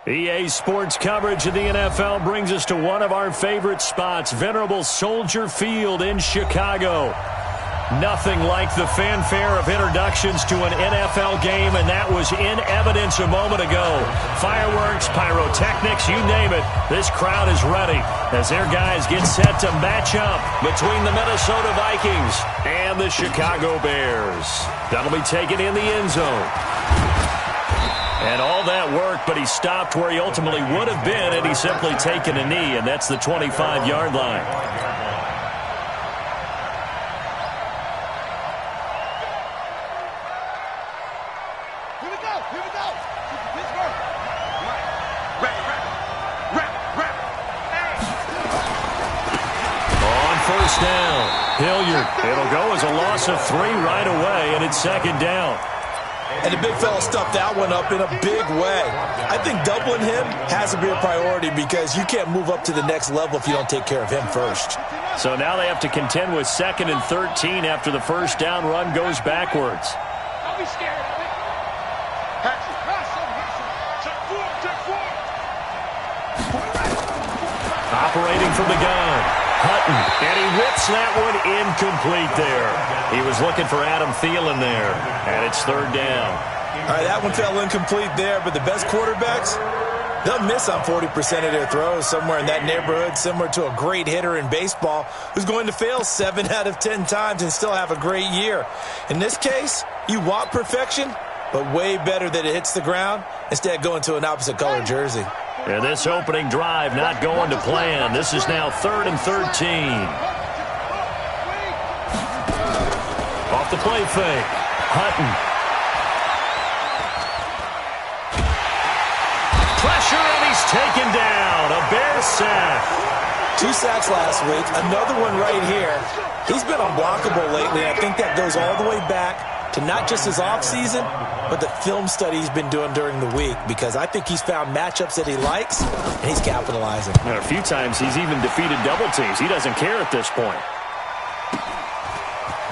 EA Sports coverage of the NFL brings us to one of our favorite spots, venerable Soldier Field in Chicago. Nothing like the fanfare of introductions to an NFL game, and that was in evidence a moment ago. Fireworks, pyrotechnics, you name it. This crowd is ready as their guys get set to match up between the Minnesota Vikings and the Chicago Bears. That'll be taken in the end zone. And all that work, but he stopped where he ultimately would have been had he simply taken a knee, and that's the 25-yard line. Here we go. Pittsburgh. On first down, Hilliard. It'll go as a loss of 3 right away, and it's second down. And the big fella stuffed that one up in a big way. I think doubling him has to be a priority because you can't move up to the next level if you don't take care of him first. So now they have to contend with 2nd and 13 after the first down run goes backwards. Don't be scared of it. Pass him. Check forward. Operating from the gun, Hutton, and he whips that one incomplete there. He was looking for Adam Thielen there, and it's 3rd down. All right, that one fell incomplete there, but the best quarterbacks, they'll miss on 40% of their throws somewhere in that neighborhood, similar to a great hitter in baseball who's going to fail 7 out of 10 times and still have a great year. In this case, you want perfection, but way better that it hits the ground instead of going to an opposite color jersey. And this opening drive not going to plan. This is now 3rd and 13. Off the play fake, Hutton. Pressure, and he's taken down. A Bears sack. 2 sacks last week, another one right here. He's been unblockable lately, and I think that goes all the way back to not just his offseason, but the film study he's been doing during the week, because I think he's found matchups that he likes, and he's capitalizing. And a few times he's even defeated double teams. He doesn't care at this point.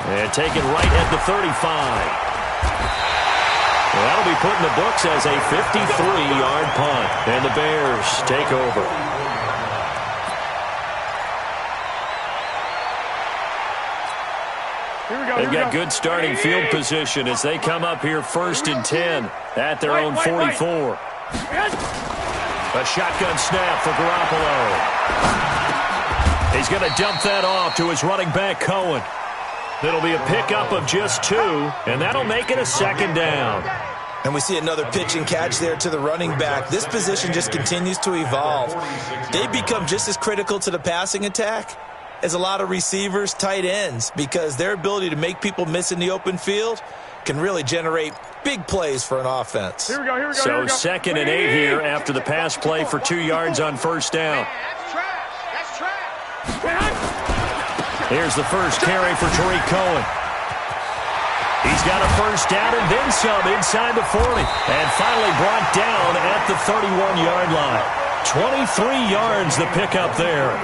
And taken right at the 35. Well, that'll be put in the books as a 53-yard punt. And the Bears take over. They've got good starting field position as they come up here 1st and 10 at their own 44. A shotgun snap for Garoppolo. He's going to dump that off to his running back, Cohen. It'll be a pickup of just 2, and that'll make it a 2nd down. And we see another pitch and catch there to the running back. This position just continues to evolve. They become just as critical to the passing attack as a lot of receivers, tight ends, because their ability to make people miss in the open field can really generate big plays for an offense. Here we go. So 2nd and 8 here after the pass play for 2 yards on first down. That's trash. Here's the first carry for Tariq Cohen. He's got a first down and then some inside the 40. And finally brought down at the 31-yard line. 23 yards the pickup there.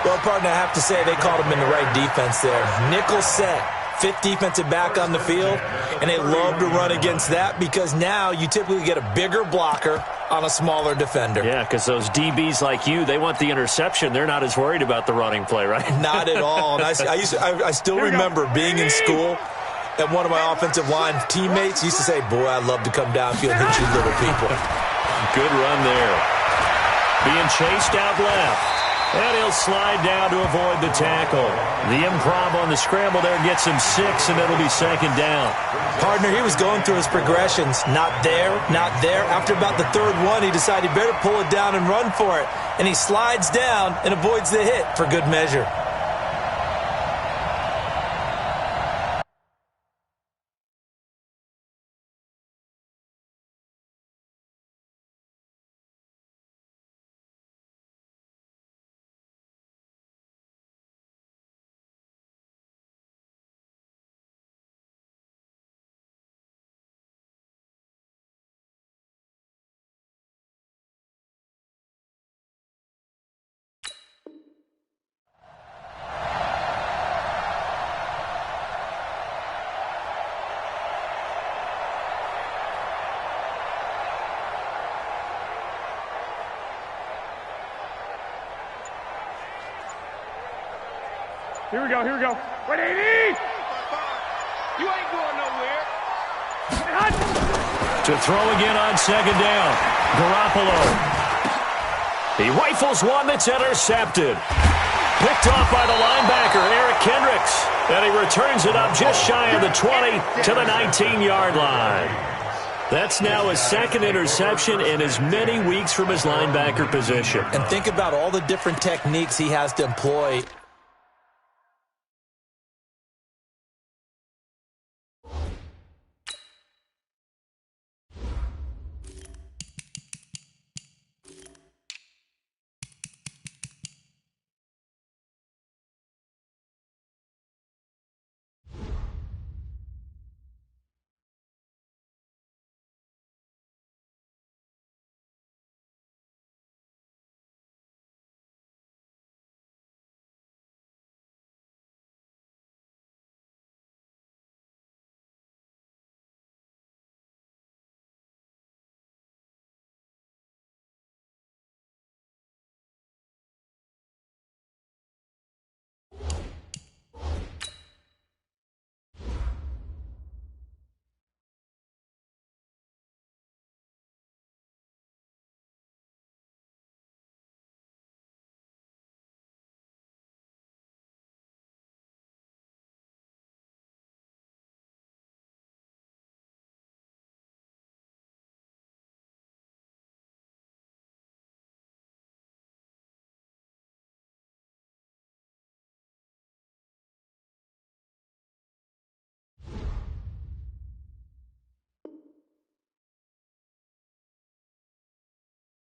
Well, partner, I have to say they called him in the right defense there. Nickel set, 5th defensive back on the field, and they love to run against that because now you typically get a bigger blocker on a smaller defender. Yeah, because those DBs like you, they want the interception. They're not as worried about the running play, right? Not at all. And I still remember being in school, and one of my offensive line teammates used to say, boy, I'd love to come downfield and hit you little people. Good run there. Being chased out left. And he'll slide down to avoid the tackle. The improv on the scramble there gets him 6, and it'll be 2nd down. Partner, he was going through his progressions. Not there, not there. After about the 3rd one, he decided he better pull it down and run for it. And he slides down and avoids the hit for good measure. Here we go. 180! You ain't going nowhere. To throw again on second down. Garoppolo. He rifles one that's intercepted. Picked off by the linebacker, Eric Kendricks. And he returns it up just shy of the 20 to the 19-yard line. That's now his second interception in as many weeks from his linebacker position. And think about all the different techniques he has to employ.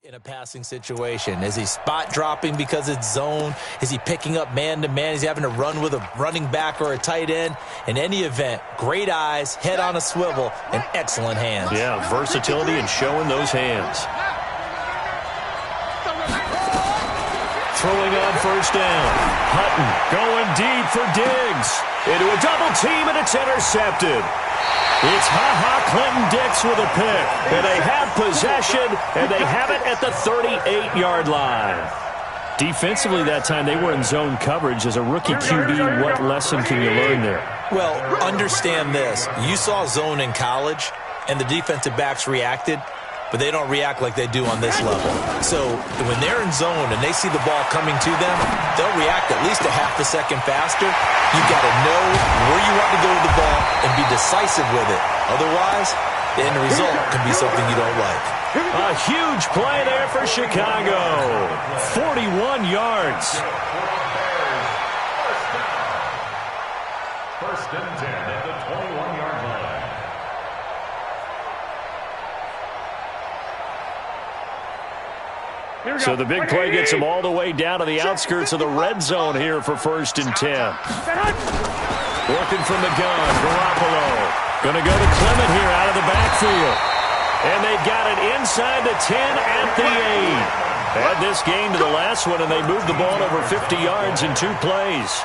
In a passing situation? Is he spot dropping because it's zone? Is he picking up man-to-man? Is he having to run with a running back or a tight end? In any event, great eyes, head on a swivel, and excellent hands. Yeah, versatility and showing those hands. Throwing on first down. Hutton going deep for Diggs. Into a double team, and it's intercepted. It's Clinton-Dix with a pick. And they have possession, and they have it at the 38-yard line. Defensively that time, they were in zone coverage. As a rookie QB, what lesson can you learn there? Well, understand this. You saw zone in college, and the defensive backs reacted, but they don't react like they do on this level. So when they're in zone and they see the ball coming to them, they'll react at least a half a second faster. You've got to know where you want to go with the ball and be decisive with it. Otherwise, the end result can be something you don't like. A huge play there for Chicago. 41 yards. First and 10 at the 21-yard line. So the big play gets him all the way down to the outskirts of the red zone here for first and 10. Working from the gun, Garoppolo. Going to go to Clement here out of the backfield. And they got it inside the 10 at the 8. Had this game to the last one, and they moved the ball over 50 yards in 2 plays.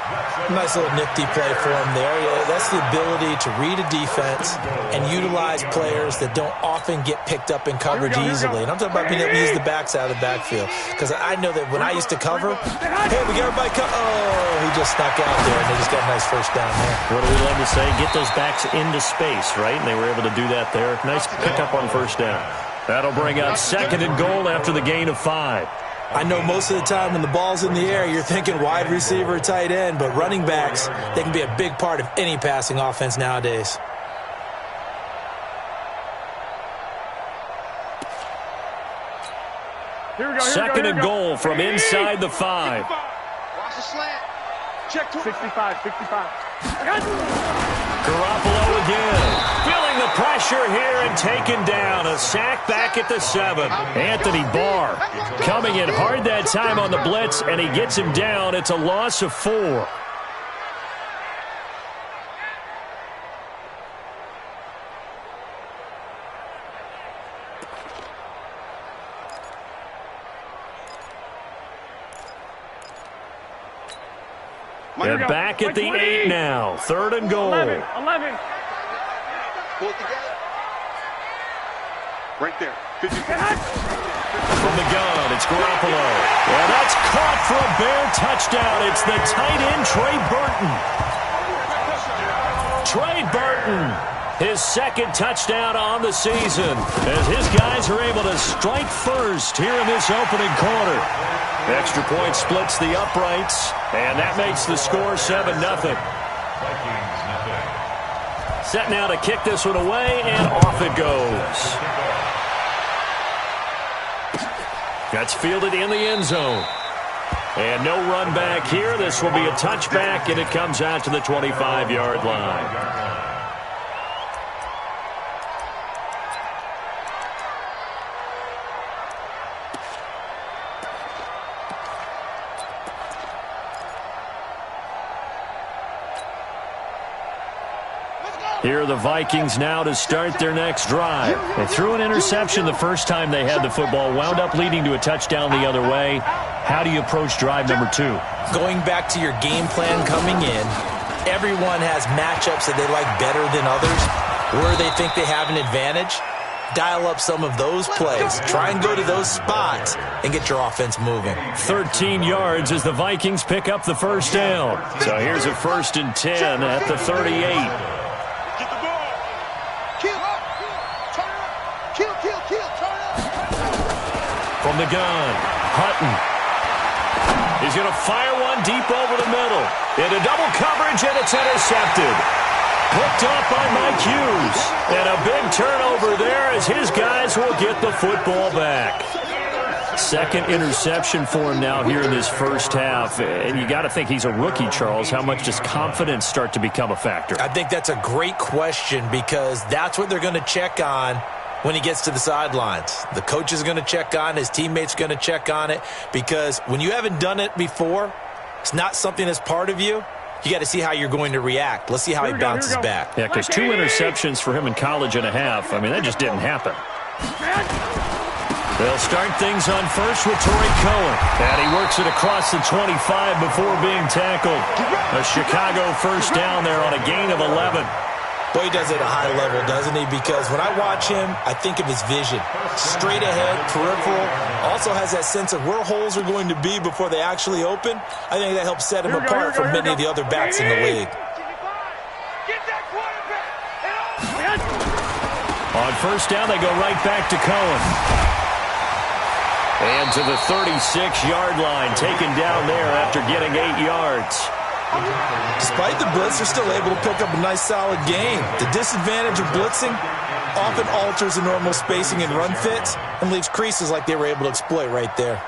Nice little nifty play for him there. Yeah, that's the ability to read a defense and utilize players that don't often get picked up in coverage easily. And I'm talking about being able to use the backs out of the backfield. Because I know that when I used to cover, hey, we got everybody oh, he just snuck out there, and they just got a nice first down there. What do we love to say? Get those backs into space, right? And they were able to do that there. Nice pickup on first down. That'll bring up second and goal after the gain of 5. I know most of the time when the ball's in the air, you're thinking wide receiver, tight end, but running backs, they can be a big part of any passing offense nowadays. Second and goal from inside the 5. Watch the slant. Check 65. Garoppolo again. Feeling the pressure here and taken down. A sack back at the 7. Anthony Barr coming in hard that time on the blitz, and he gets him down. It's a loss of 4. They're back at the 8 now. Third and goal. 11. Pull it together. Right there. From the gun, it's Garoppolo. And that It's caught for a Bear touchdown. It's the tight end, Trey Burton. Trey Burton, his second touchdown on the season, as his guys are able to strike first here in this opening quarter. Extra point splits the uprights, and that makes the score 7-0. Set now to kick this one away, and off it goes. That's fielded in the end zone. And no run back here. This will be a touchback, and it comes out to the 25-yard line. Here are the Vikings now to start their next drive. They threw an interception the first time they had the football, wound up leading to a touchdown the other way. How do you approach drive number 2? Going back to your game plan coming in, everyone has matchups that they like better than others, where they think they have an advantage. Dial up some of those plays. Try and go to those spots and get your offense moving. 13 yards as the Vikings pick up the first down. So here's a 1st and 10 at the 38. From the gun, Hutton. He's going to fire one deep over the middle. Into double coverage, and it's intercepted. Picked off by Mike Hughes. And a big turnover there as his guys will get the football back. Second interception for him now here in this first half. And you got to think he's a rookie, Charles. How much does confidence start to become a factor? I think that's a great question, because that's what they're going to check on when he gets to the sidelines. The coach is going to check on, his teammates are going to check on it, because when you haven't done it before, it's not something that's part of you. You got to see how you're going to react. Let's see how he bounces back. Yeah, because 2 interceptions for him in college and a half. I mean, that just didn't happen. They'll start things on first with Torrey Cohen. And he works it across the 25 before being tackled. A Chicago first down there on a gain of 11. Boy, he does it at a high level, doesn't he? Because when I watch him, I think of his vision. Straight ahead, peripheral. Also has that sense of where holes are going to be before they actually open. I think that helps set him apart from many of the other backs in the league. On first down, they go right back to Cohen. And to the 36-yard line, taken down there after getting 8 yards. Despite the blitz, they're still able to pick up a nice, solid gain. The disadvantage of blitzing often alters the normal spacing and run fits and leaves creases like they were able to exploit right there.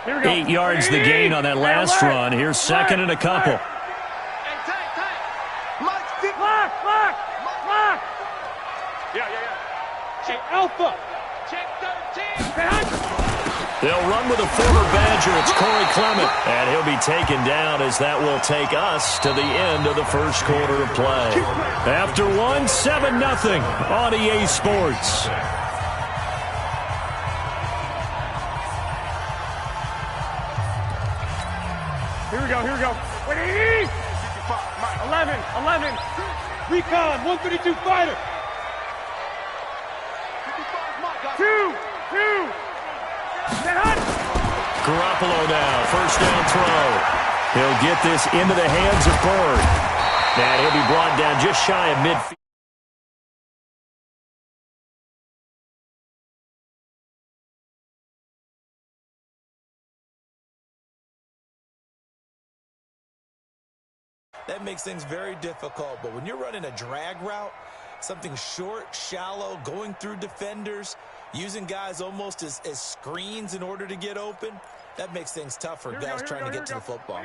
8 yards the gain on that last run. Here's second and a couple. Check Alpha. Check 13. They'll run with a former Badger. It's Corey Clement. And he'll be taken down as that will take us to the end of the first quarter of play. After one, 7-0 on EA Sports. Here we go. 11. Recon, 132 fighter. 2. Garoppolo now, first down throw. He'll get this into the hands of Bird. And he'll be brought down just shy of midfield. That makes things very difficult, but when you're running a drag route, something short, shallow, going through defenders, using guys almost as screens in order to get open, that makes things tough for guys trying to get to the football.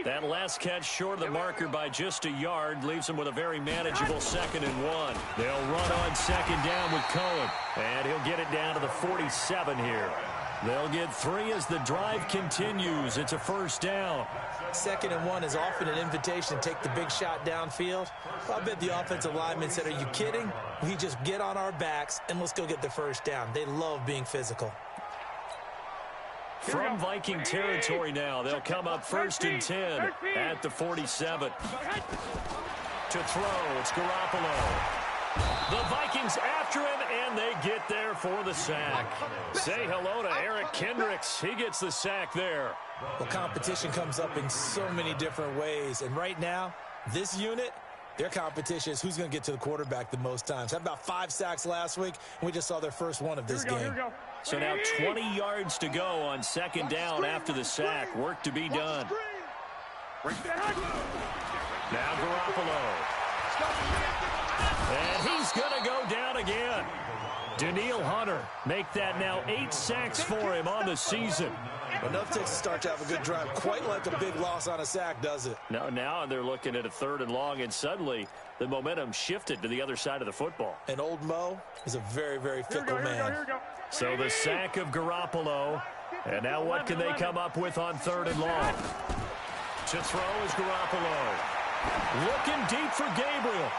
That last catch short of the marker by just a yard leaves them with a very manageable 2nd and 1. They'll run on second down with Cohen, and he'll get it down to the 47 here. They'll get 3 as the drive continues. It's a first down. 2nd and 1 is often an invitation to take the big shot downfield. I bet the offensive lineman said, "Are you kidding? We just get on our backs and let's go get the first down." They love being physical. From Viking territory now, they'll come up 1st and 10 at the 47. To throw, it's Garoppolo. The Vikings after after him, and they get there for the sack. Say hello to Eric Kendricks. He gets the sack there. Well, competition comes up in so many different ways. And right now, this unit, their competition is who's going to get to the quarterback the most times. Had about 5 sacks last week, and we just saw their first one of this game. So now 20 yards to go on second down after the sack. Work to be done. Now Garoppolo. And he's going to go down again. Danielle Hunter make that now 8 sacks for him on the season. Enough takes to start to have a good drive. Quite like a big loss on a sack, does it? No, now they're looking at a 3rd and long, and suddenly the momentum shifted to the other side of the football. And old Mo is a very, very fickle man. So the sack of Garoppolo. And now what can they come up with on 3rd and long? To throw is Garoppolo. Looking deep for Gabriel.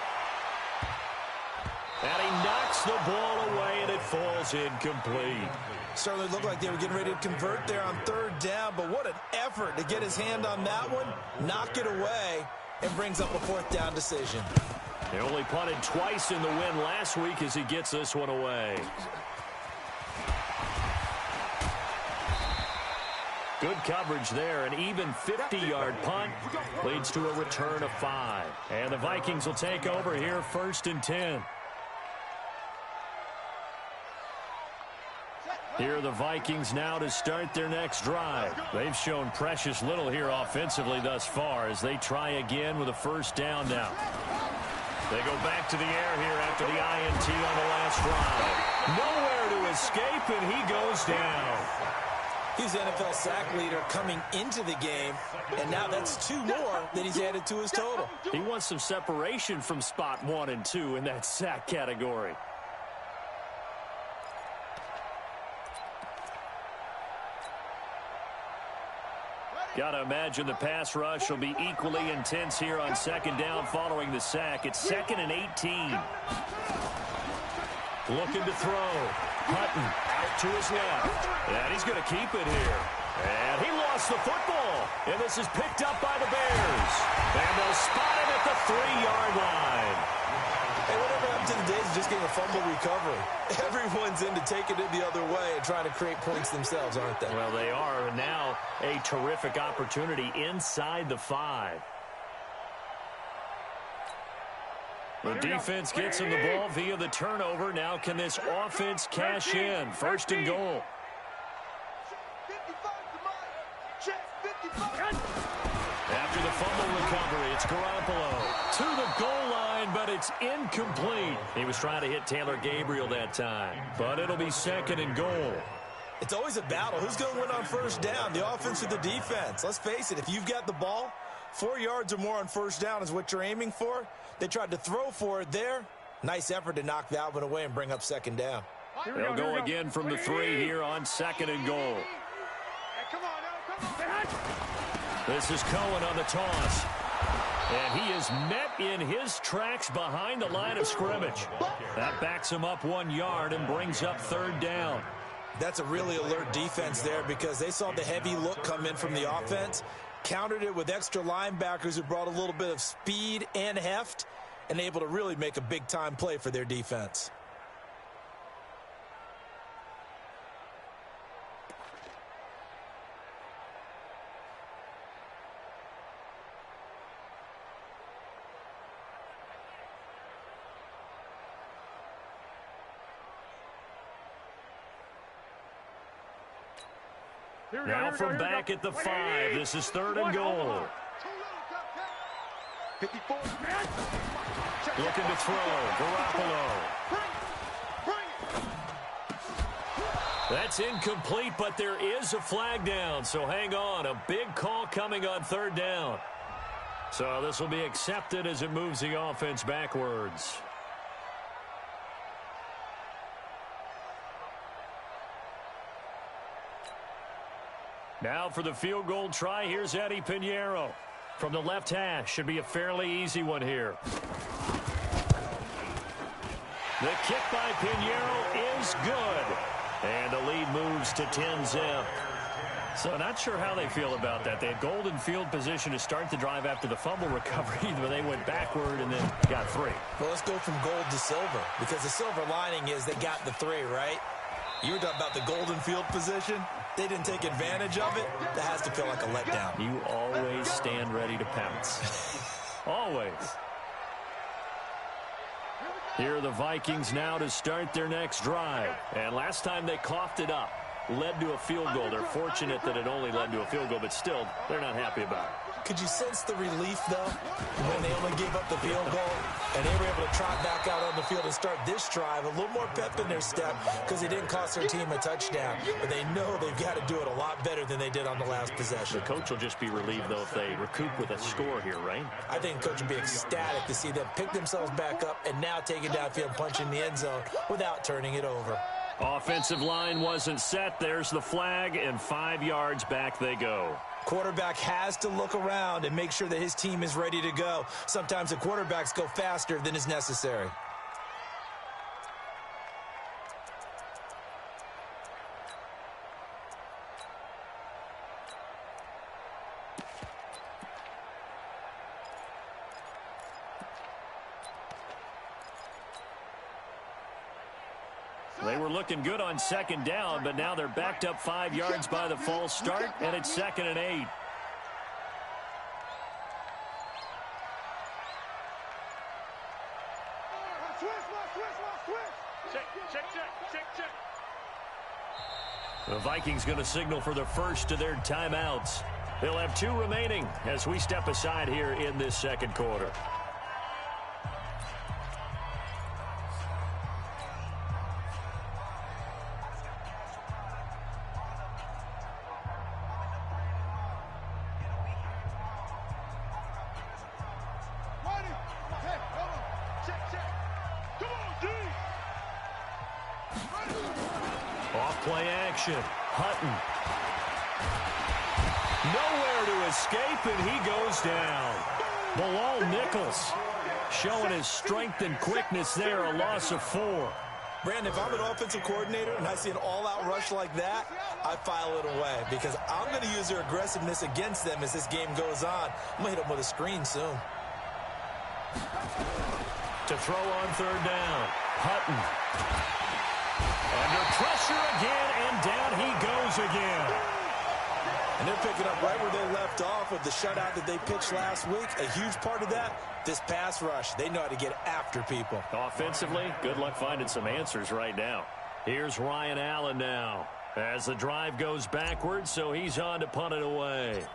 And he knocks the ball away, and it falls incomplete. Certainly looked like they were getting ready to convert there on 3rd down, but what an effort to get his hand on that one, knock it away, and brings up a 4th down decision. They only punted twice in the win last week as he gets this one away. Good coverage there. An even 50-yard punt leads to a return of 5. And the Vikings will take over here 1st and 10. Here are the Vikings now to start their next drive. They've shown precious little here offensively thus far as they try again with a 1st down now. They go back to the air here after the INT on the last drive. Nowhere to escape, and he goes down. He's the NFL sack leader coming into the game, and now that's 2 more that he's added to his total. He wants some separation from spot 1 and 2 in that sack category. Got to imagine the pass rush will be equally intense here on 2nd down following the sack. It's 2nd and 18. Looking to throw. Hutton out to his left. And he's going to keep it here. And he lost the football. And this is picked up by the Bears. And they'll spot him at the 3-yard line. Hey, whatever happened to the days of just getting a fumble recovery? Everyone's into taking it the other way and trying to create points themselves, aren't they? Well, they are. And now a terrific opportunity inside the 5. The defense gets him the ball via the turnover. Now can this offense cash in? 1st and goal. After the fumble recovery, it's Garoppolo to the goal line, but it's incomplete. He was trying to hit Taylor Gabriel that time, but it'll be 2nd and goal. It's always a battle. Who's going to win on 1st down, the offense or the defense? Let's face it, if you've got the ball, 4 yards or more on 1st down is what you're aiming for. They tried to throw for it there. Nice effort to knock that one away and bring up 2nd down. They'll go again from the 3 here on 2nd and goal. This is Cohen on the toss. And he is met in his tracks behind the line of scrimmage. That backs him up 1 yard and brings up 3rd down. That's a really alert defense there because they saw the heavy look come in from the offense, countered it with extra linebackers who brought a little bit of speed and heft, and able to really make a big-time play for their defense. Now from back at the 5, this is 3rd and goal. 54. Looking to throw, Garoppolo. That's incomplete, but there is a flag down, so hang on. A big call coming on 3rd down. So this will be accepted as it moves the offense backwards. Now for the field goal try, here's Eddie Pinheiro. From the left hash, should be a fairly easy one here. The kick by Pinheiro is good. And the lead moves to 10-zip. So not sure how they feel about that. They had golden field position to start the drive after the fumble recovery, but they went backward and then got 3. Well, let's go from gold to silver, because the silver lining is they got the 3, right? You were talking about the golden field position. They didn't take advantage of it. That has to feel like a letdown. You always stand ready to pounce. Always. Here are the Vikings now to start their next drive. And last time they coughed it up, led to a field goal. They're fortunate that it only led to a field goal, but still, they're not happy about it. Could you sense the relief, though, when they only gave up the field goal and they were able to trot back out on the field and start this drive? A little more pep in their step because they didn't cost their team a touchdown, but they know they've got to do it a lot better than they did on the last possession. The coach will just be relieved, though, if they recoup with a score here, right? I think the coach will be ecstatic to see them pick themselves back up and now take it downfield, punch in the end zone without turning it over. Offensive line wasn't set. There's the flag, and 5 yards back they go. Quarterback has to look around and make sure that his team is ready to go. Sometimes the quarterbacks go faster than is necessary. They were looking good on second down, but now they're backed up 5 yards by the false start, and it's 2nd and 8. Check. The Vikings going to signal for the first of their timeouts. They'll have 2 remaining as we step aside here in this second quarter. Off-play action. Hutton. Nowhere to escape, and he goes down. Bilal Nichols showing his strength and quickness there, a loss of 4. Brandon, if I'm an offensive coordinator and I see an all-out rush like that, I file it away because I'm going to use their aggressiveness against them as this game goes on. I'm going to hit them with a screen soon. To throw on 3rd down. Hutton. Under pressure again, and down he goes again. And they're picking up right where they left off with the shutout that they pitched last week. A huge part of that, this pass rush. They know how to get after people. Offensively, good luck finding some answers right now. Here's Ryan Allen now as the drive goes backwards, so he's on to punt it away.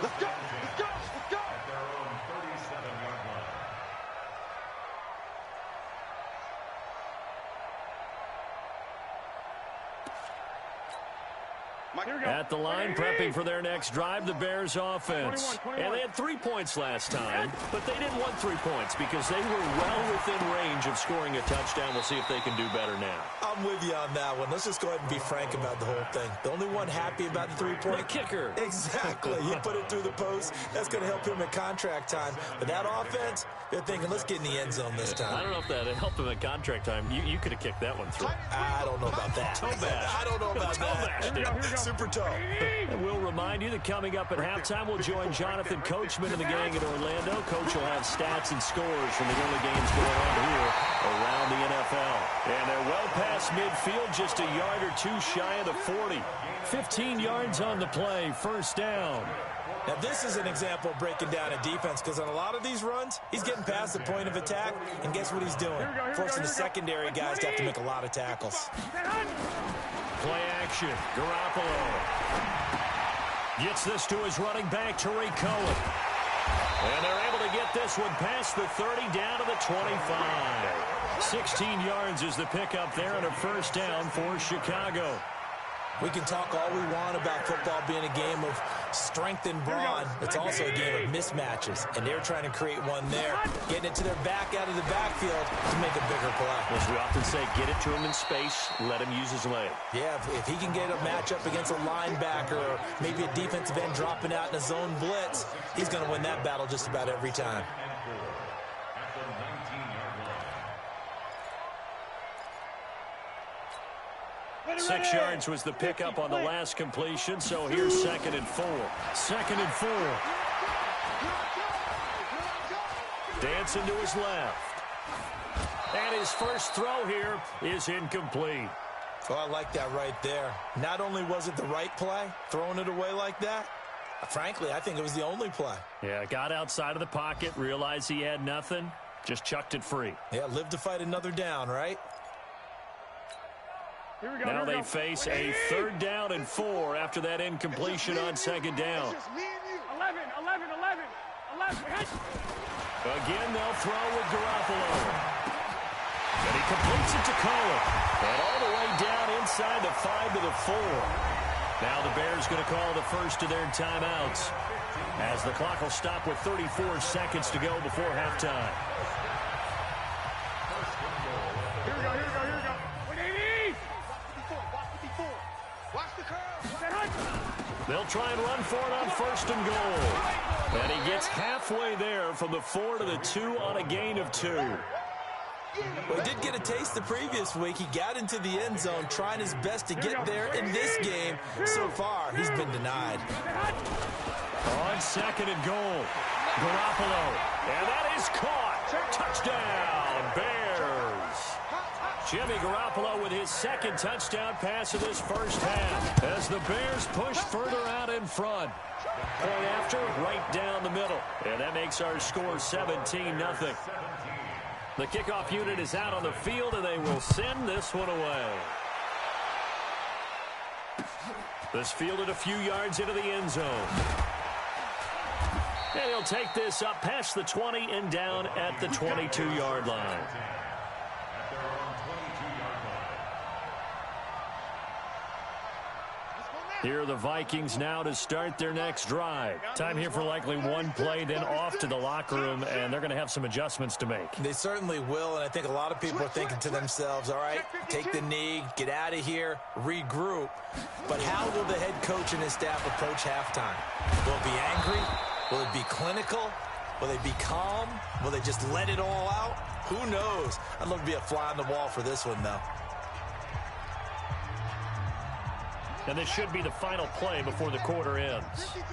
Let's go. At their own 37-yard line. At the line, prepping for their next drive, the Bears offense. And they had 3 points last time, but they didn't want 3 points because they were well within range of scoring a touchdown. We'll see if they can do better now. I'm with you on that one. Let's just go ahead and be frank about the whole thing. The only one happy about the 3-point? The kicker. Exactly. He put it through the post. That's going to help him at contract time. But that offense, they're thinking, let's get in the end zone this time. I don't know if that helped him at contract time. You could have kicked that one through. I don't know about that. Toe bash. I don't know about Toe that. bash. Super toe. And we'll remind you that coming up at halftime, we'll join Jonathan Coachman and the gang in Orlando. Coach will have stats and scores from the early games going on here around the NFL. And they're well past midfield, just a yard or 2 shy of the 40. 15 yards on the play, 1st down. Now, this is an example of breaking down a defense because on a lot of these runs, he's getting past the point of attack, and guess what he's doing? Forcing the secondary guys to have to make a lot of tackles. Play action. Garoppolo gets this to his running back, Tariq Cohen. And they're able to get this one past the 30 down to the 25. 16 yards is the pickup there and a 1st down for Chicago. We can talk all we want about football being a game of strength and brawn. It's also a game of mismatches, and they're trying to create one there, getting it to their back out of the backfield to make a bigger play. As we often say, get it to him in space, let him use his leg. Yeah, if he can get a matchup against a linebacker or maybe a defensive end dropping out in a zone blitz, he's going to win that battle just about every time. 6 yards was the pickup on the last completion, so here's 2nd and 4. 2nd and 4. Dancing to his left. And his first throw here is incomplete. Oh, I like that right there. Not only was it the right play, throwing it away like that, frankly, I think it was the only play. Yeah, got outside of the pocket, realized he had nothing, just chucked it free. Yeah, live to fight another down, right? Here we go, Now they face a 3rd down and 4 after that incompletion on 2nd down. 11. Again, they'll throw with Garoppolo. And he completes it to Cohen. And all the way down inside the 5 to the 4. Now the Bears going to call the first of their timeouts, as the clock will stop with 34 seconds to go before halftime. Here we go. 180. 54. Watch the curve. They'll try and run for it on 1st and goal. And he gets halfway there from the 4 to the 2 on a gain of 2. Well, he did get a taste the previous week. He got into the end zone trying his best to get there in this game. So far, he's been denied. On 2nd and goal, Garoppolo. And that is caught. Touchdown, Bears. Jimmy Garoppolo with his 2nd touchdown pass of this first half, as the Bears push further out in front. Point after, right down the middle. And that makes our score 17-0. The kickoff unit is out on the field, and they will send this one away. This fielded a few yards into the end zone. And he'll take this up past the 20 and down at the 22-yard line. Here are the Vikings now to start their next drive. Time here for likely one play, then off to the locker room, and they're going to have some adjustments to make. They certainly will, and I think a lot of people are thinking to themselves, all right, take the knee, get out of here, regroup. But how will the head coach and his staff approach halftime? Will it be angry? Will it be clinical? Will they be calm? Will they just let it all out? Who knows? I'd love to be a fly on the wall for this one, though. And this should be the final play before the quarter ends. 53.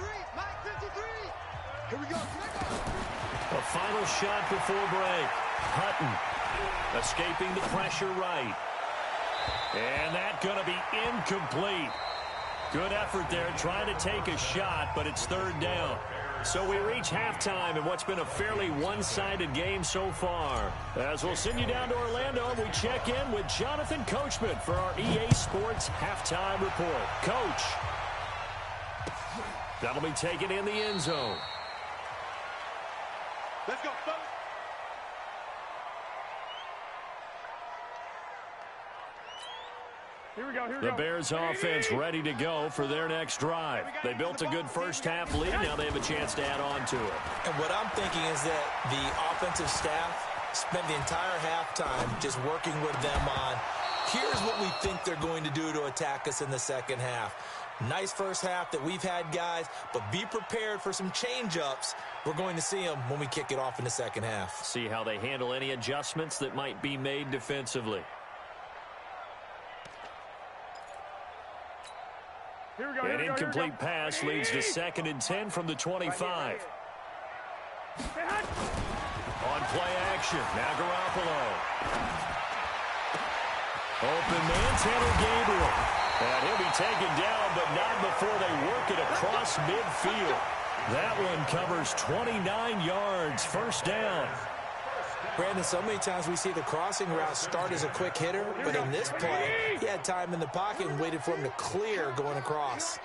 Here we go. A final shot before break. Hutton escaping the pressure right. And that's going to be incomplete. Good effort there trying to take a shot, but it's 3rd down. So we reach halftime in what's been a fairly one-sided game so far. As we'll send you down to Orlando, we check in with Jonathan Coachman for our EA Sports Halftime Report. Coach, that'll be taken in the end zone. Let's go, fellas. Here we go. The Bears offense ready to go for their next drive. They built a good first half lead. Now they have a chance to add on to it. And what I'm thinking is that the offensive staff spent the entire halftime just working with them on, here's what we think they're going to do to attack us in the second half. Nice first half that we've had, guys, but be prepared for some change-ups. We're going to see them when we kick it off in the second half. See how they handle any adjustments that might be made defensively. An incomplete pass leads to 2nd and 10 from the 25. On play action, now Garoppolo. Open man, Tanner Gabriel. And he'll be taken down, but not before they work it across midfield. That one covers 29 yards, 1st down. Brandon, so many times we see the crossing route start as a quick hitter, but in this play, he had time in the pocket and waited for him to clear going across.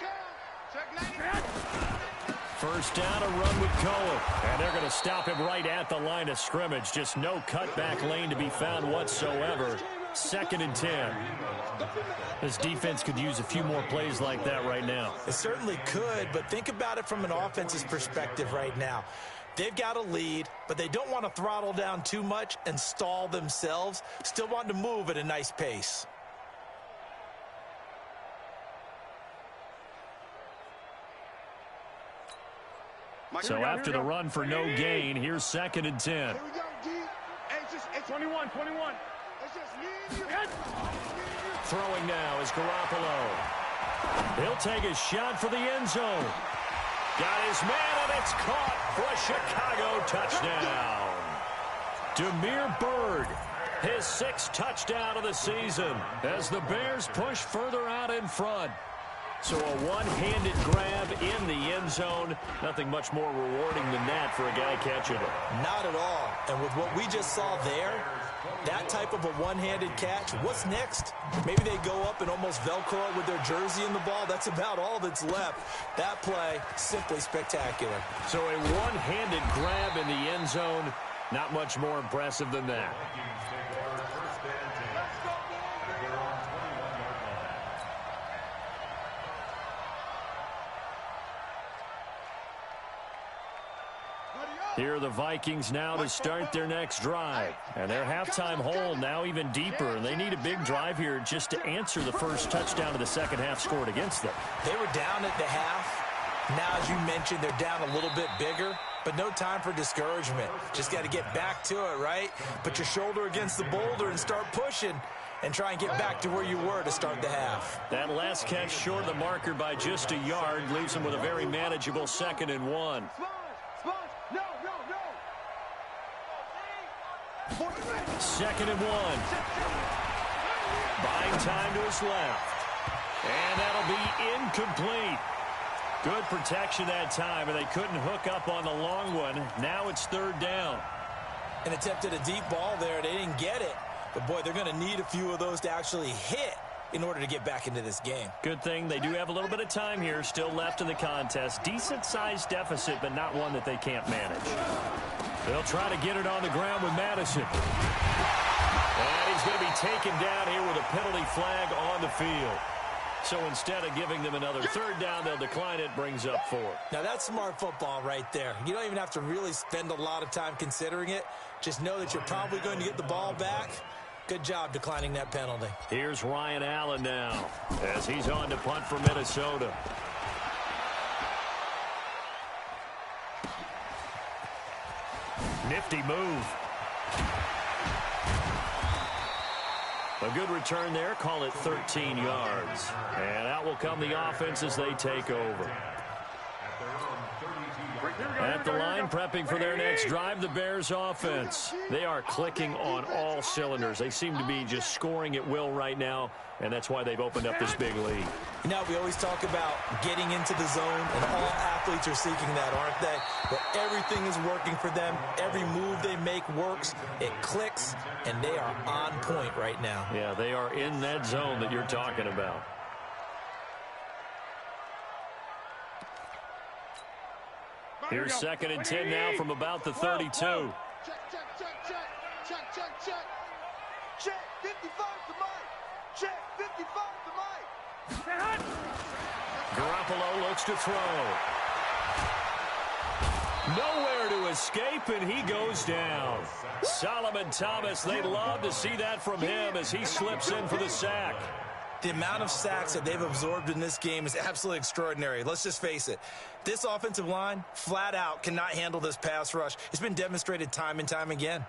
1st down, a run with Cohen. And they're going to stop him right at the line of scrimmage. Just no cutback lane to be found whatsoever. 2nd and 10. This defense could use a few more plays like that right now. It certainly could, but think about it from an offense's perspective right now. They've got a lead, but they don't want to throttle down too much and stall themselves. Still want to move at a nice pace. So after the run for no gain, here's 2nd and 10. Here we go, D. Hey, it's 21. It's just me and you. throwing now is Garoppolo. He'll take a shot for the end zone. Got his man, and it's caught for a Chicago touchdown. Damiere Byrd, his 6th touchdown of the season as the Bears push further out in front. So a one-handed grab in the end zone. Nothing much more rewarding than that for a guy catching it. Not at all. And with what we just saw there, that type of a one-handed catch, what's next? Maybe they go up and almost Velcro with their jersey in the ball. That's about all that's left. That play, simply spectacular. So a one-handed grab in the end zone, not much more impressive than that. Here are the Vikings now to start their next drive. And their halftime hole now even deeper. And they need a big drive here just to answer the first touchdown of the second half scored against them. They were down at the half. Now, as you mentioned, they're down a little bit bigger. But no time for discouragement. Just got to get back to it, right? Put your shoulder against the boulder and start pushing. And try and get back to where you were to start the half. That last catch short of the marker by just a yard leaves them with a very manageable 2nd and 1. Second and 1. Buying time to his left. And that'll be incomplete. Good protection that time, and they couldn't hook up on the long one. Now it's 3rd down. And attempted a deep ball there. They didn't get it. But, boy, they're going to need a few of those to actually hit in order to get back into this game. Good thing they do have a little bit of time here still left in the contest. Decent-sized deficit, but not one that they can't manage. They'll try to get it on the ground with Madison. And he's going to be taken down here with a penalty flag on the field. So instead of giving them another 3rd down, they'll decline it, brings up 4. Now, that's smart football right there. You don't even have to really spend a lot of time considering it. Just know that you're probably going to get the ball back. Good job declining that penalty. Here's Ryan Allen now as he's on to punt for Minnesota. Nifty move. A good return there. Call it 13 yards. And out will come the offense as they take over. At the line, prepping for their next drive, the Bears offense. They are clicking on all cylinders. They seem to be just scoring at will right now, and that's why they've opened up this big lead. You know, we always talk about getting into the zone, and all athletes are seeking that, aren't they? But everything is working for them. Every move they make works. It clicks, and they are on point right now. Yeah, they are in that zone that you're talking about. Here's 2nd and 10 now from about the 32. Check, check, check, check. Check, check, check. Check, 55 to Mike. Check, 55 to Mike. Garoppolo looks to throw. Nowhere to escape, and he goes down. Solomon Thomas, they love to see that from him as he slips in for the sack. The amount of sacks that they've absorbed in this game is absolutely extraordinary. Let's just face it. This offensive line, flat out, cannot handle this pass rush. It's been demonstrated time and time again.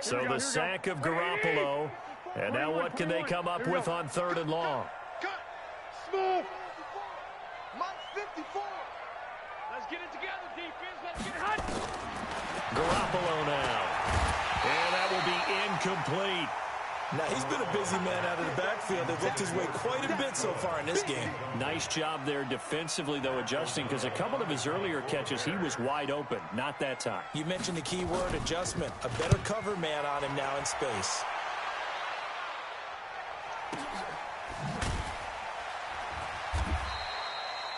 So the sack of Garoppolo. And now what can they come up with on 3rd and long? Cut. Smooth. Mike's 54. Let's get it together, defense. Let's get it hot. Garoppolo now. And that will be incomplete. Now, he's been a busy man out of the backfield. They've looked his way quite a bit so far in this game. Nice job there defensively, though, adjusting, because a couple of his earlier catches, he was wide open. Not that time. You mentioned the key word, adjustment. A better cover man on him now in space.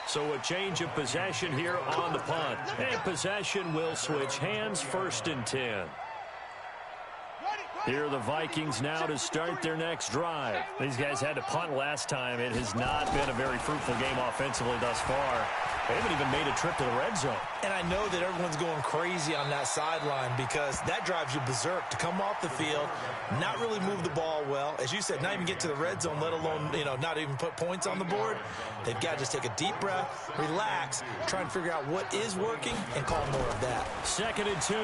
So a change of possession here on the punt. And possession will switch hands, 1st and 10. Here are the Vikings now to start their next drive. These guys had to punt last time. It has not been a very fruitful game offensively thus far. They haven't even made a trip to the red zone. And I know that everyone's going crazy on that sideline because that drives you berserk to come off the field, not really move the ball well. As you said, not even get to the red zone, let alone, not even put points on the board. They've got to just take a deep breath, relax, try and figure out what is working and call more of that. 2nd and 2.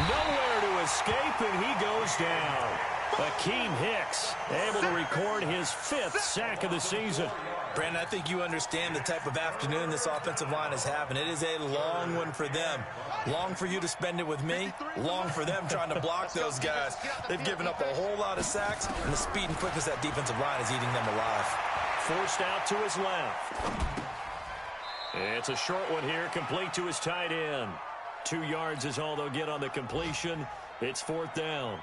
Nowhere to escape, and he goes down. Akeem Hicks able to record his 5th sack of the season. Brandon, I think you understand the type of afternoon this offensive line is having. It is a long one for them. Long for you to spend it with me. Long for them trying to block those guys. They've given up a whole lot of sacks, and the speed and quickness of that defensive line is eating them alive. Forced out to his left. It's a short one here, complete to his tight end. 2 yards is all they'll get on the completion. It's 4th down.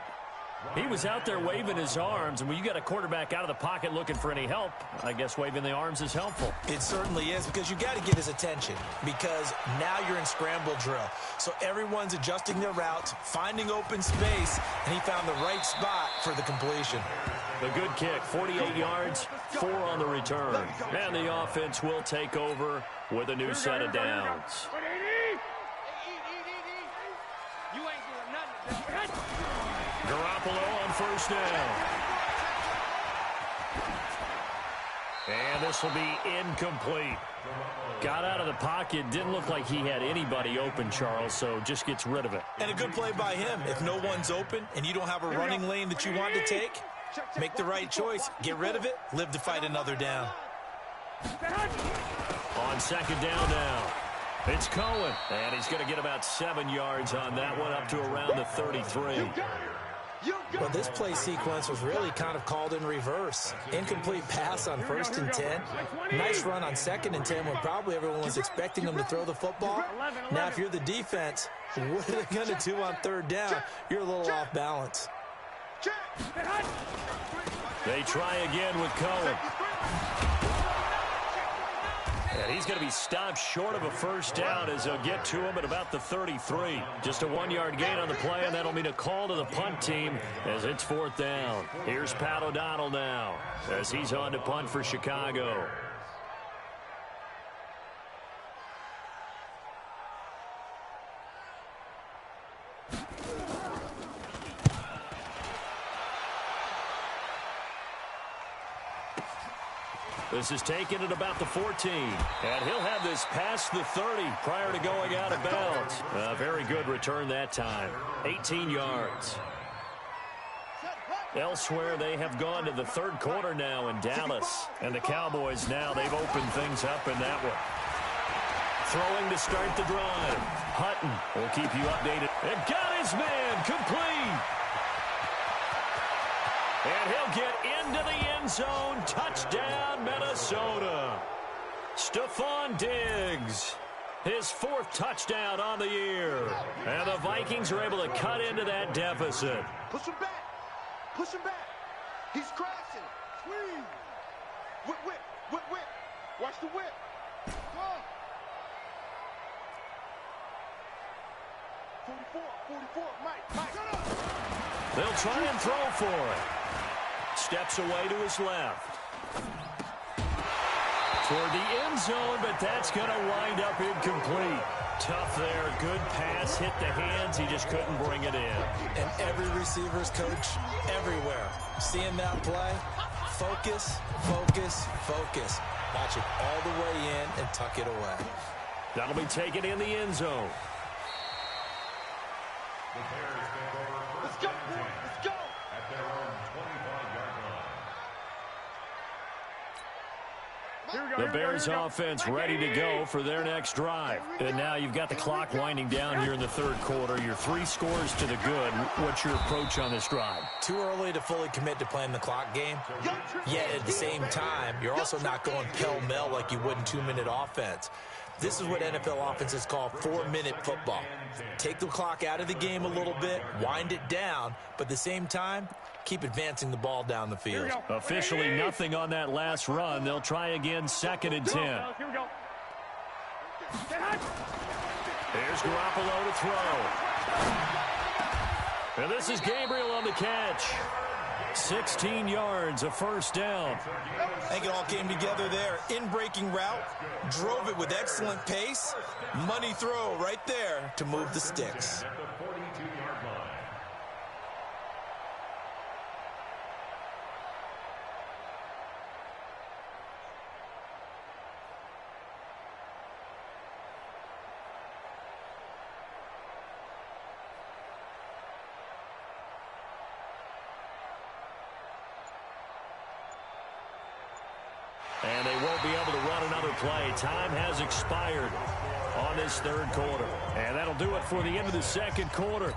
He was out there waving his arms, and when you got a quarterback out of the pocket looking for any help, I guess waving the arms is helpful. It certainly is, because you got to get his attention, because now you're in scramble drill. So everyone's adjusting their routes, finding open space, and he found the right spot for the completion. A good kick, 48 yards, 4 on the return. And the offense will take over with a new set of downs. Garoppolo on first down. And this will be incomplete. Got out of the pocket. Didn't look like he had anybody open, Charles, so just gets rid of it. And a good play by him. If no one's open and you don't have a running lane that you want to take, make the right choice. Get rid of it. Live to fight another down. On second down now. It's Cohen. And he's going to get about 7 yards on that one, up to around the 33. Well, this play sequence was really kind of called in reverse. Incomplete pass on 1st and 10. Nice run on 2nd and 10 when probably everyone was expecting them to throw the football. Now, if you're the defense, what are they going to do on 3rd down? You're a little off balance. They try again with Cohen. And he's going to be stopped short of a first down as they'll get to him at about the 33. Just a 1-yard gain on the play, and that'll mean a call to the punt team as it's 4th down. Here's Pat O'Donnell now as he's on to punt for Chicago. This is taken at about the 14. And he'll have this past the 30 prior to going out of bounds. A very good return that time. 18 yards. Elsewhere, they have gone to the 3rd quarter now in Dallas. And the Cowboys now, they've opened things up in that one. Throwing to start the drive. Hutton will keep you updated. And got his man complete. And he'll get into the end zone. Touchdown, Minnesota. Stephon Diggs, his 4th touchdown on the year. And the Vikings are able to cut into that deficit. Push him back. Push him back. He's crashing. Squeeze. Whip, whip, whip, whip. Watch the whip. Go. 44, Mike. Shut up. They'll try and throw for it. Steps away to his left. Toward the end zone, but that's going to wind up incomplete. Tough there. Good pass. Hit the hands. He just couldn't bring it in. And every receiver's coach everywhere. Seeing that play, focus, focus, focus. Watch it all the way in and tuck it away. That'll be taken in the end zone. The Bears take over Let's first go, and 10 boys. Let's go. at their own 25-yard line. The Bears offense ready to go for their next drive. And now you've got the clock winding down here in the 3rd quarter. You're 3 scores to the good. What's your approach on this drive? Too early to fully commit to playing the clock game. Yet at the same time, you're also not going pell-mell like you would in 2-minute offense. This is what NFL offenses call 4-minute football. Take the clock out of the game a little bit, wind it down, but at the same time, keep advancing the ball down the field. Officially nothing on that last run. They'll try again, 2nd and 10. Here we go. Here's Garoppolo to throw. And this is Gabriel on the catch. 16 yards, a first down. I think it all came together there. In-breaking route, drove it with excellent pace. Money throw right there to move the sticks. At the 42-yard line. play. Time has expired on this third quarter. And that'll do it for the end of the second quarter.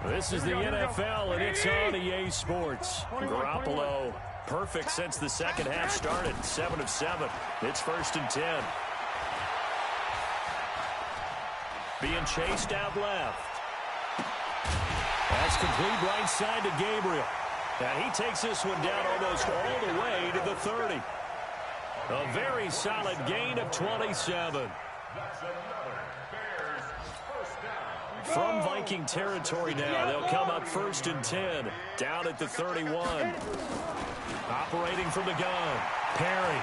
This is the NFL, and it's on EA Sports. Garoppolo, perfect since the second half started. 7 of 7. It's 1st and 10. Being chased out left. That's complete right side to Gabriel. And he takes this one down almost all the way to the 30. A very solid gain of 27. From Viking territory now, they'll come up 1st and 10, down at the 31. Operating from the gun, Perry.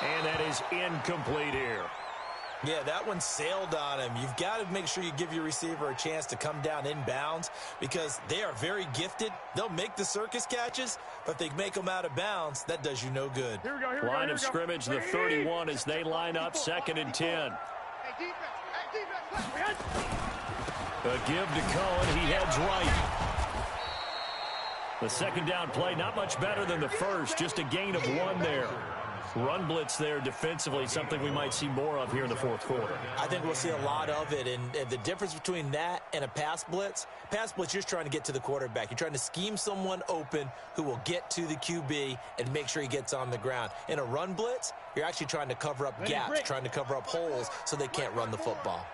And that is incomplete here. Yeah, that one sailed on him. You've got to make sure you give your receiver a chance to come down inbounds because they are very gifted. They'll make the circus catches, but if they make them out of bounds, that does you no good. Line of scrimmage, the 31 as they line up 2nd and 10. A give to Cohen. He heads right. The second down play, not much better than the first, just a gain of 1 there. Run blitz there defensively, something we might see more of here in the fourth quarter. I think we'll see a lot of it, and the difference between that and a pass blitz, you're just trying to get to the quarterback. You're trying to scheme someone open who will get to the QB and make sure he gets on the ground. In a run blitz, you're actually trying to cover up gaps, trying to cover up holes so they can't run the football.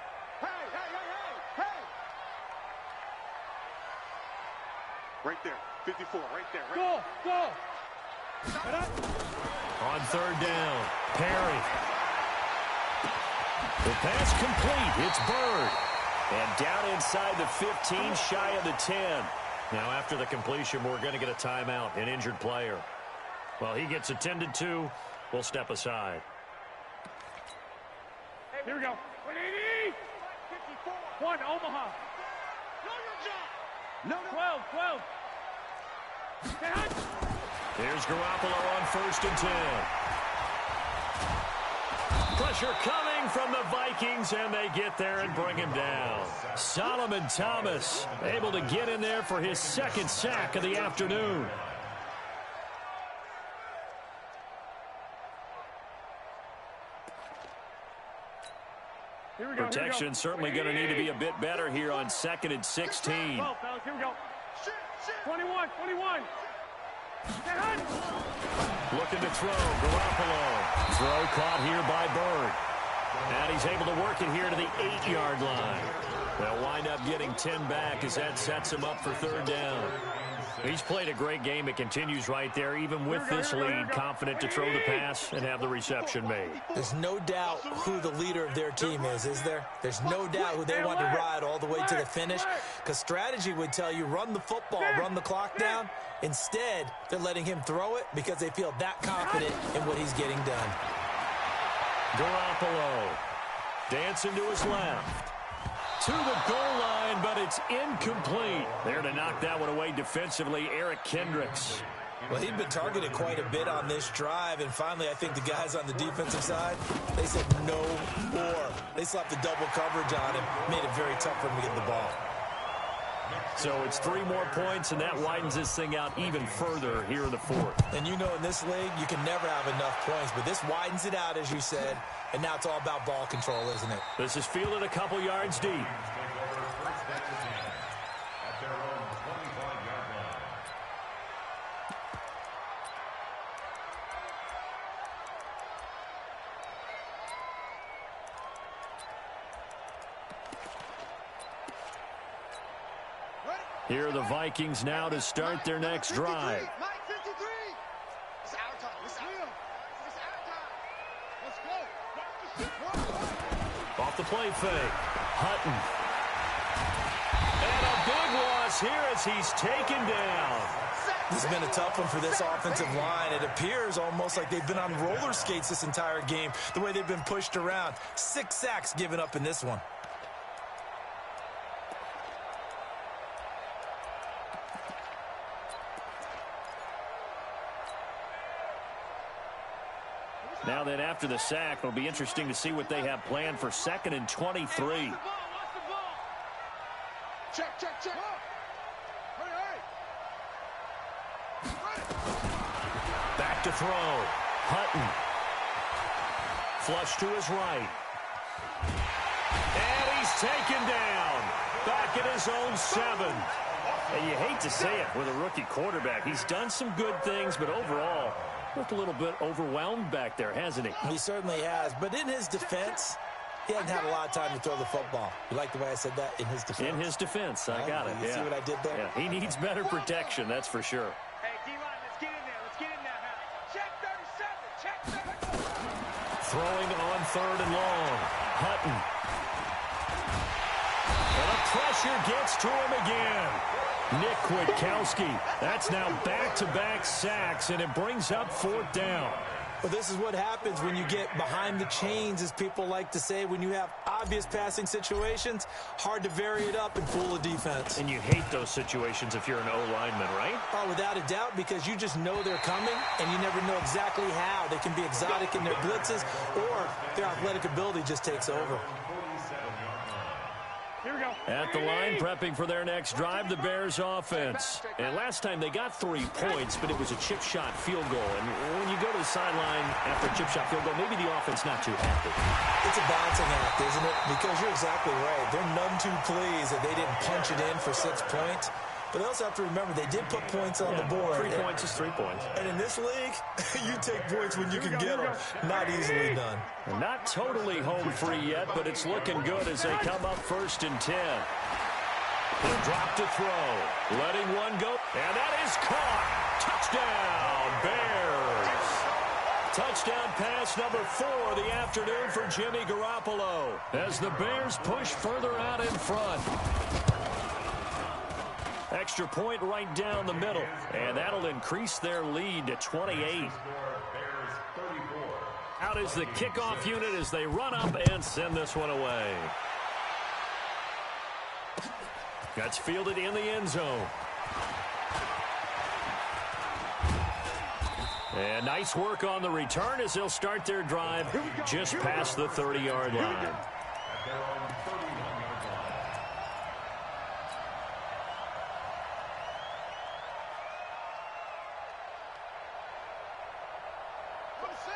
Right there, 54, right there. Go! On 3rd down, Perry. The pass complete. It's Bird. And down inside the 15, shy of the 10. Now after the completion, we're going to get a timeout, an injured player. Well, he gets attended to. We'll step aside. Here we go. 180. 1, Omaha. No. 12. Here's Garoppolo on 1st and 10. Pressure coming from the Vikings, and they get there and bring him down. Solomon Thomas able to get in there for his 2nd sack of the afternoon. Protection certainly going to need to be a bit better here on 2nd and 16. 12, fellas, here we go. 21. Looking to throw, Garoppolo. Throw caught here by Bird. And he's able to work it here to the 8-yard line. They'll wind up getting 10 back as that sets him up for 3rd down. He's played a great game. It continues right there, even with this lead, confident to throw the pass and have the reception made. There's no doubt who the leader of their team is there? There's no doubt who they want to ride all the way to the finish, because strategy would tell you run the football, run the clock down. Instead, they're letting him throw it because they feel that confident in what he's getting done. Garoppolo dancing to his left. To the goal line, but it's incomplete. There to knock that one away defensively, Eric Kendricks. Well, he'd been targeted quite a bit on this drive, and finally I think the guys on the defensive side, they said no more. They slapped the double coverage on him, made it very tough for him to get the ball. So it's 3 more points, and that widens this thing out even further here in the 4th. And you know in this league, you can never have enough points, but this widens it out, as you said, and now it's all about ball control, isn't it? This is fielded a couple yards deep. Here are the Vikings now to start their next drive. Mike 53. It's our time. It's our time. Let's go. Off the play fake. Hutton. And a big loss here as he's taken down. This has been a tough one for this offensive line. It appears almost like they've been on roller skates this entire game, the way they've been pushed around. 6 sacks given up in this one. Now then, after the sack, it'll be interesting to see what they have planned for 2nd and 23. Check. to throw. Hutton. Flush to his right. And he's taken down. Back at his own 7. And you hate to say it with a rookie quarterback. He's done some good things, but overall, looked a little bit overwhelmed back there, hasn't he? He certainly has. But in his defense, he hasn't had a lot of time to throw the football. You like the way I said that? In his defense? In his defense. I got it. You see what I did there? Yeah, he needs better protection, that's for sure. Hey, D-line, let's get in there. Let's get in there, Hal. Check 37. Check 37. Throwing on 3rd and long. Hutton. And the pressure gets to him again. Nick Kwiatkowski. That's now back-to-back sacks, and it brings up 4th down. Well, this is what happens when you get behind the chains, as people like to say. When you have obvious passing situations, hard to vary it up and fool a defense. And you hate those situations if you're an O-lineman, right? Oh, without a doubt, because you just know they're coming, and you never know exactly how. They can be exotic in their blitzes, or their athletic ability just takes over. Here we go. At the line, prepping for their next drive, the Bears offense. And last time they got 3 points, but it was a chip shot field goal. And when you go to the sideline after a chip shot field goal, maybe the offense not too happy. It's a balancing act, isn't it? Because you're exactly right. They're none too pleased that they didn't punch it in for 6 points. But they also have to remember they did put points on the board. 3 points is 3 points. And in this league, you take points when you can get them. Not easily done. Not totally home free yet, but it's looking good as they come up 1st and 10. He'll drop to throw. Letting one go. And that is caught. Touchdown, Bears. Touchdown pass number 4 of the afternoon for Jimmy Garoppolo as the Bears push further out in front. Extra point right down the middle, and that'll increase their lead to 28. Out is the kickoff unit as they run up and send this one away. That's fielded in the end zone. And nice work on the return as they'll start their drive just past the 30-yard line.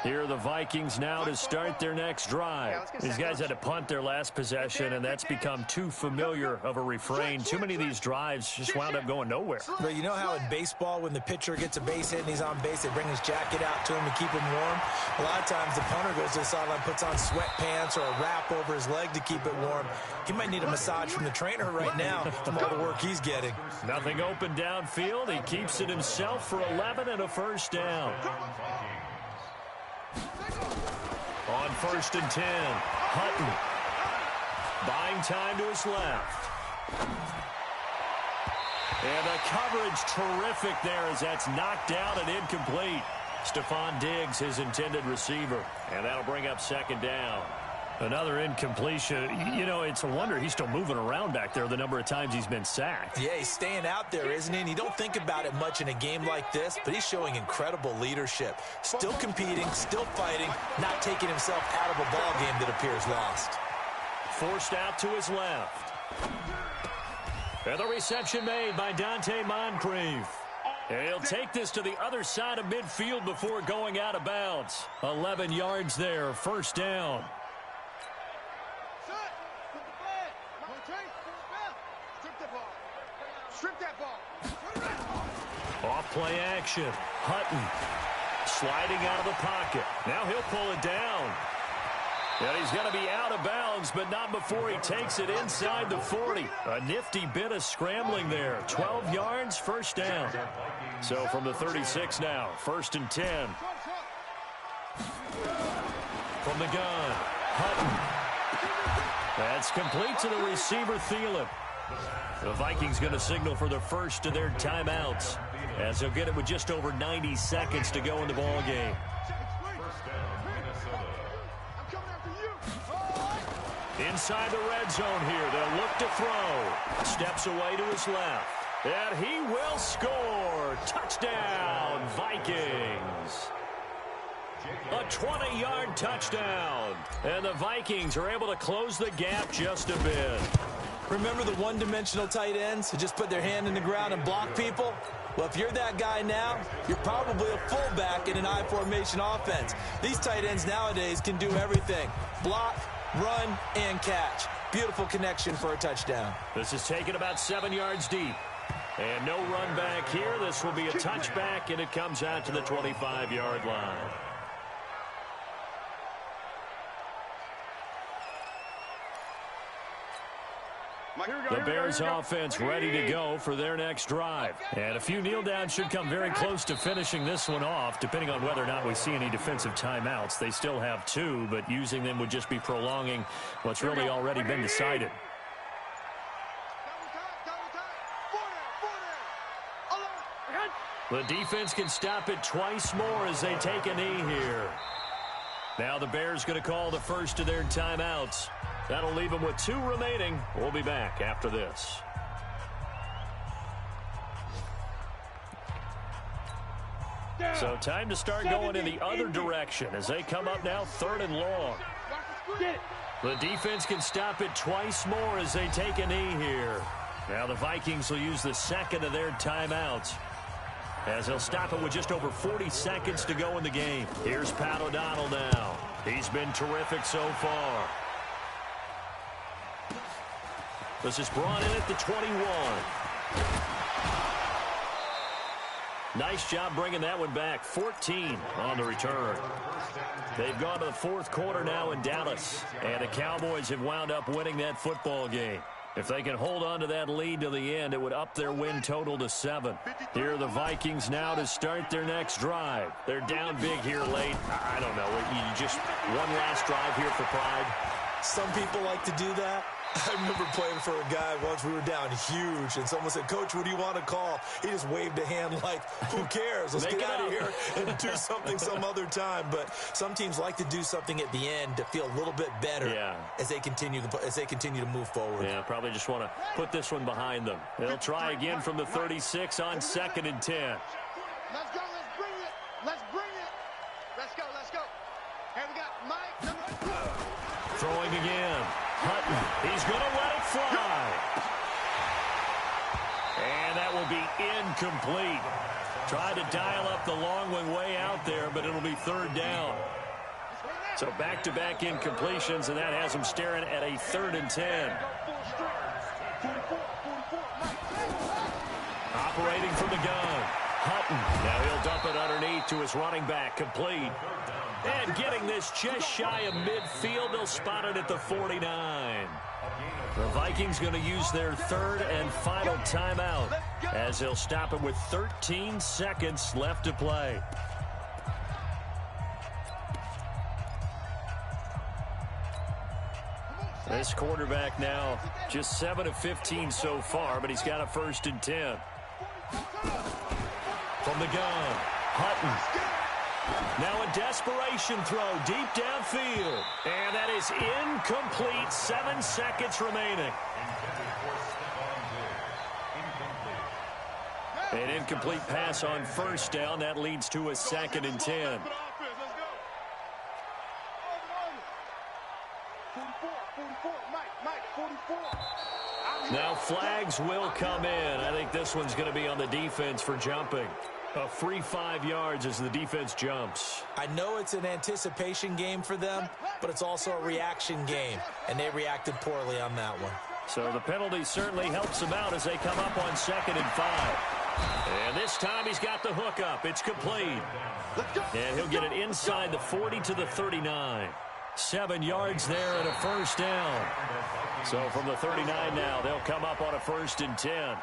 Here are the Vikings now to start their next drive. These guys had to punt their last possession, and that's become too familiar of a refrain. Too many of these drives just wound up going nowhere. But you know how in baseball, when the pitcher gets a base hit and he's on base, they bring his jacket out to him to keep him warm? A lot of times the punter goes to the sideline, puts on sweatpants or a wrap over his leg to keep it warm. He might need a massage from the trainer right now from all the work he's getting. Nothing open downfield. He keeps it himself for 11 and a 1st down. On 1st and 10, Hutton. Buying time to his left. And the coverage terrific there as that's knocked down and incomplete. Stephon Diggs, his intended receiver. And that'll bring up 2nd down. Another incompletion. You know, it's a wonder he's still moving around back there the number of times he's been sacked. Yeah, he's staying out there, isn't he? And you don't think about it much in a game like this, but he's showing incredible leadership. Still competing, still fighting, not taking himself out of a ball game that appears lost. Forced out to his left. And the reception made by Dante Moncrief. And he'll take this to the other side of midfield before going out of bounds. 11 yards there, 1st down. Strip that ball. Off play action. Hutton sliding out of the pocket. Now he'll pull it down. And he's going to be out of bounds, but not before he takes it inside the 40. A nifty bit of scrambling there. 12 yards, 1st down. So from the 36 now, 1st and 10. From the gun, Hutton. That's complete to the receiver, Thielen. The Vikings going to signal for the first of their timeouts as they'll get it with just over 90 seconds to go in the ball game. Inside the red zone here, they'll look to throw. Steps away to his left. And he will score. Touchdown, Vikings. A 20-yard touchdown. And the Vikings are able to close the gap just a bit. Remember the one-dimensional tight ends who just put their hand in the ground and block people? Well, if you're that guy now, you're probably a fullback in an I formation offense. These tight ends nowadays can do everything. Block, run, and catch. Beautiful connection for a touchdown. This is taken about 7 yards deep. And no run back here. This will be a touchback, and it comes out to the 25-yard line. The Bears offense ready to go for their next drive. And a few kneel downs should come very close to finishing this one off, depending on whether or not we see any defensive timeouts. They still have 2, but using them would just be prolonging what's really already been decided. The defense can stop it twice more as they take a knee here. Now the Bears going to call the first of their timeouts. That'll leave them with 2 remaining. We'll be back after this. So time to start going in the other direction as they come up now 3rd and long. The defense can stop it twice more as they take a knee here. Now the Vikings will use the second of their timeouts, as they'll stop it with just over 40 seconds to go in the game. Here's Pat O'Donnell now. He's been terrific so far. This is brought in at the 21. Nice job bringing that one back. 14 on the return. They've gone to the 4th quarter now in Dallas, and the Cowboys have wound up winning that football game. If they can hold on to that lead to the end, it would up their win total to 7. Here are the Vikings now to start their next drive. They're down big here late. I don't know. You just one last drive here for pride. Some people like to do that. I remember playing for a guy once. We were down huge, and someone said, "Coach, what do you want to call?" He just waved a hand like, who cares? Let's get out of here and do something some other time. But some teams like to do something at the end to feel a little bit better as they continue to move forward. Yeah, probably just want to put this one behind them. They'll try again from the 36 on 2nd and 10. Let's go. Let's bring it. Let's bring it. Let's go. Let's go. Here we got Mike. Throwing again. Hutton, he's going to let it fly. And that will be incomplete. Tried to dial up the long one way out there, but it'll be 3rd down. So back-to-back incompletions, and that has them staring at a 3rd and 10. Operating from the gun. Hutton, now he'll dump it underneath to his running back, complete. And getting this just shy of midfield, they'll spot it at the 49. The Vikings going to use their 3rd and final timeout, as they'll stop it with 13 seconds left to play. This quarterback now just 7 of 15 so far, but he's got a 1st and 10. From the gun, Hutton. Now a desperation throw deep downfield. And that is incomplete. 7 seconds remaining. An incomplete pass on 1st down. That leads to a 2nd and 10. Now flags will come in. I think this one's going to be on the defense for jumping. A free 5 yards as the defense jumps. I know it's an anticipation game for them, but it's also a reaction game, and they reacted poorly on that one. So the penalty certainly helps them out as they come up on 2nd and 5. And this time he's got the hook up. It's complete. And he'll get it inside the 40 to the 39. 7 yards there and a 1st down. So from the 39 now, they'll come up on a 1st and 10.